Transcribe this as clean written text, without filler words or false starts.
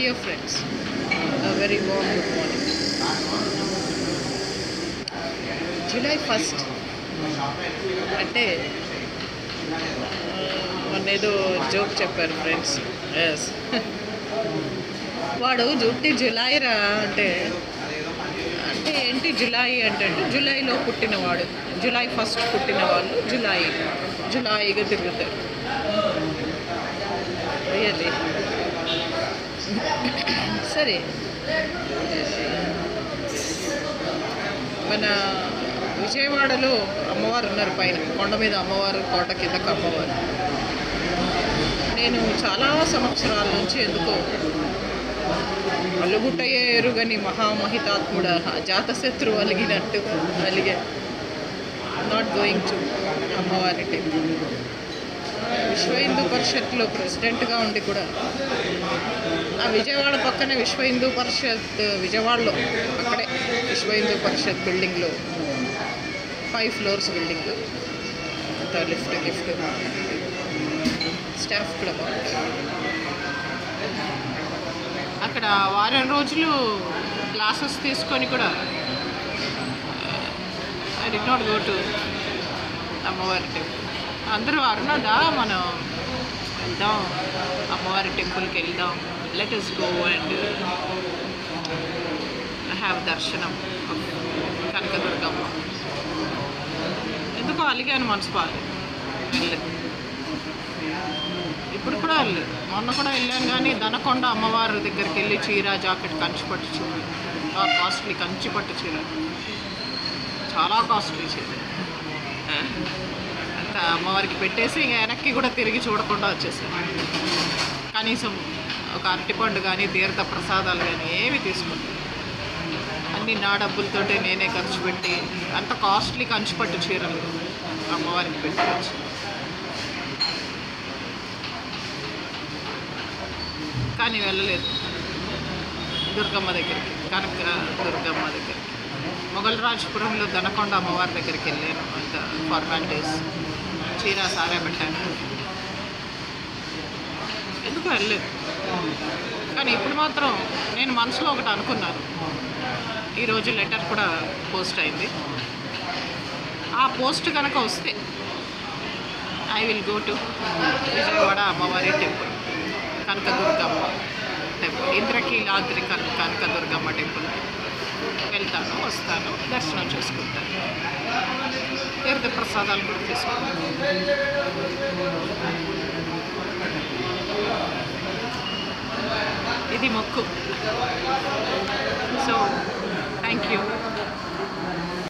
Dear friends, a very warm good morning. July 1st అంటే మొన్నేదో joke చెప్పారు friends. Yes, వాడు Jubilee July రా అంటే అంటే ఏంటి జులై అంటే జూలైలో పుట్టినవాడు, జూలై 1st పుట్టిన వాళ్ళు జులాయిగా తిరుగుతారు. రియల్లీ సరే, మన విజయవాడలో అమ్మవారు ఉన్నారు, పైన కొండ మీద అమ్మవారు, కోట కిందకు అమ్మవారు. నేను చాలా సంవత్సరాల నుంచి ఎందుకో అలుగుటయ్యే ఎరుగని మహామహితాత్ముడ జాతశత్రు అలిగినట్టు అలిగే నాట్ గోయింగ్ టు అమ్మవారి టెంపుల్. విశ్వ హిందూ పరిషత్లో ప్రెసిడెంట్గా ఉండి కూడా ఆ విజయవాడ పక్కనే విశ్వ హిందూ పరిషత్, విజయవాడలో అక్కడే విశ్వ హిందూ పరిషత్ బిల్డింగ్లో 5 floors బిల్డింగ్, అంత లిఫ్ట్ స్టాఫ్ కూడా బాగుంటుంది. అక్కడ వారం రోజులు క్లాసెస్ తీసుకొని కూడా I did not go to అమ్మవారి టెంపుల్. అందరూ అరుణదా మనం వెళ్దాం అమ్మవారి టెంపుల్కి వెళ్దాం, let us go and have దర్శనం కనకదుర్గమ్మ. ఎందుకో అలిగాను మనసు బాగా వెళ్ళలేదు. ఇప్పుడు కూడా వెళ్ళలేదు, మొన్న కూడా వెళ్ళాను. కానీ దనకొండ అమ్మవారి దగ్గరికి వెళ్ళి చీర జాకెట్ కంచిపట్టు చీర, చాలా కాస్ట్లీ కంచిపట్టు చీర, చాలా కాస్ట్లీ చీర అంత అమ్మవారికి పెట్టేసి ఇంకా వెనక్కి కూడా తిరిగి చూడకుండా వచ్చేసాను. కనీసం ఒక అరటిపండు కానీ తీర్థ ప్రసాదాలు కానీ ఏమి తీసుకుంటాను. అన్నీ నా డబ్బులతోటే నేనే ఖర్చు పెట్టి అంత కాస్ట్లీ కంచిపట్టు చీరలు అమ్మవారికి పెట్టుకోవచ్చు. కానీ వెళ్ళలేదు దుర్గమ్మ దగ్గరికి, కనక దుర్గమ్మ దగ్గరికి. మొగల్రాజ్పురంలో దనకొండ అమ్మవారి దగ్గరికి వెళ్ళాను, అంత ఫార్మాలిటీస్ చీర సారా పెట్టాను, ఎందుకు వెళ్ళలేదు. కానీ ఇప్పుడు మాత్రం నేను మనసులో ఒకటి అనుకున్నాను. ఈరోజు లెటర్ కూడా పోస్ట్ అయింది. ఆ పోస్ట్ కనుక వస్తే I will go to Vijayawada అమ్మవారి temple, Kanakadurgamma temple, Indrakeeladri Kanakadurgamma temple వెళ్తాను, వస్తాను, దర్శనం చేసుకుంటాను, తీర్థ ప్రసాదాలు కూడా తీసుకుంటాను. ఇది మొక్కు. సో